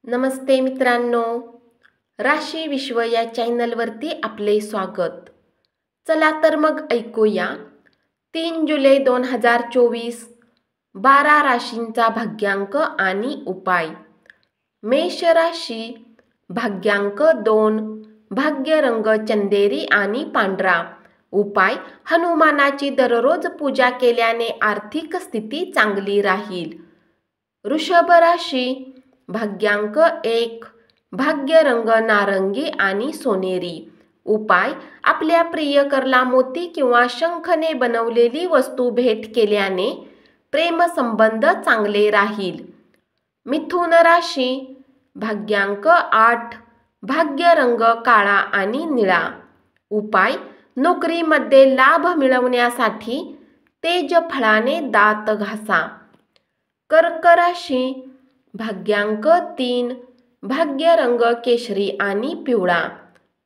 नमस्ते मित्रांनो, राशी विश्व या चॅनलवरती आपले स्वागत। चला तर मग ऐकूया 3 जुलै 2024 12 राशींचा भाग्यांक आणि उपाय। मेष राशी, भाग्यांक 2, भाग्य रंग चंदेरी आणि पांढरा। उपाय: हनुमानाची दररोज पूजा केल्याने आर्थिक स्थिती चांगली राहील। वृषभ राशी, भाग्यांक 1, भाग्य रंग नारंगी आणि सोनेरी। उपाय: आपल्या प्रियकरला मोती किंवा शंखने बनवलेली वस्तू भेट केल्याने प्रेमसंबंध चांगले राहील। मिथुन राशी, भाग्यांक 8, भाग्य रंग काळा आणि निळा। उपाय: नोकरीमध्ये लाभ मिळवण्यासाठी तेजफळाने दात घासा। कर्क राशी, भाग्यांक 3, भाग्य रंग केशरी आणि पिवळा।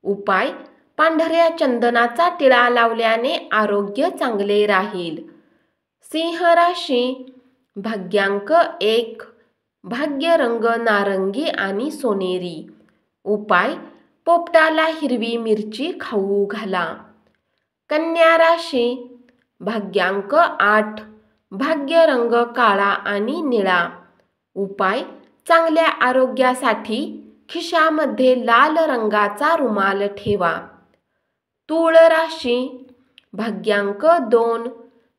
उपाय: पांढऱ्या चंदनाचा टिळा लावल्याने आरोग्य चांगले राहील। सिंह राशी, भाग्यांक 1, भाग्य रंग नारंगी आणि सोनेरी। उपाय: पोपटाला हिरवी मिरची खाऊ घाला। कन्या राशी, भाग्यांक 8, भाग्य रंग काळा आणि निळा। उपाय: चांगल्या आरोग्यासाठी खिशामध्ये लाल रंगाचा रुमाल ठेवा। तूळ राशी, भाग्यांक 2,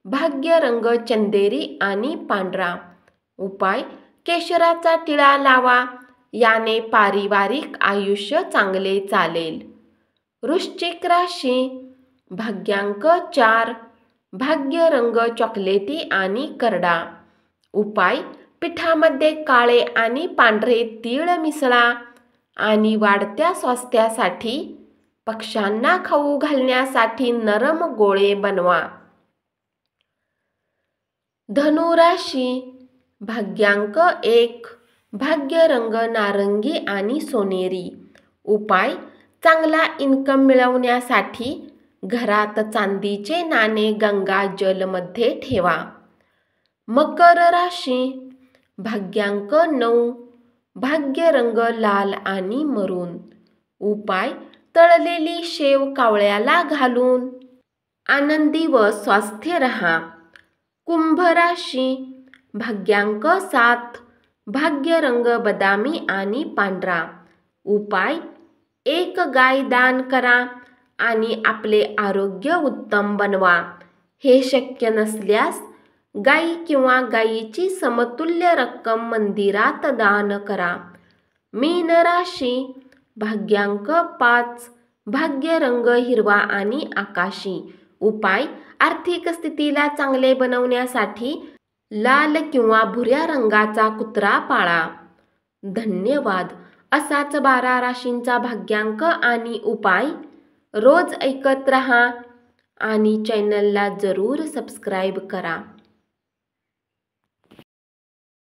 भाग्य रंग चंदेरी आणि पांढरा। उपाय: केशराचा टिळा लावा, याने पारिवारिक आयुष्य चांगले चालेल। वृश्चिक राशी, भाग्यांक 4, भाग्य रंग चॉकलेटी आणि करडा। उपाय: पिठामध्ये काळे आणि पांढरे तीळ मिसळा आणि वाढत्या स्वास्थ्यासाठी पक्ष्यांना खाऊ घालण्यासाठी नरम गोळे बनवा। धनु राशी, भाग्यांक 1, भाग्य रंग नारंगी आणि सोनेरी। उपाय: चांगला इन्कम मिळवण्यासाठी घरात चांदीचे नाणे गंगाजलमध्ये ठेवा। मकर राशी, भाग्यांक 9, भाग्य रंग लाल आणि मरून। उपाय: तळलेली शेव कावळ्याला घालून आनंदी व स्वस्थ रहा। कुंभ राशी, भाग्यांक 7, भाग्य रंग बदामी आणि पांढरा। उपाय: एक गाय दान करा आणि आपले आरोग्य उत्तम बनवा। हे शक्य नसल्यास गाई किंवा गायीची समतुल्य रक्कम मंदिरात दान करा। मीन राशी, भाग्यांक 5, भाग्य रंग हिरवा आणि आकाशी। उपाय: आर्थिक स्थितीला चांगले बनवण्यासाठी लाल किंवा भुऱ्या रंगाचा कुत्रा पाळा। धन्यवाद। असाच 12 राशींचा भाग्यांक आणि उपाय रोज ऐकत रहा आणि चॅनलला जरूर सबस्क्राईब करा।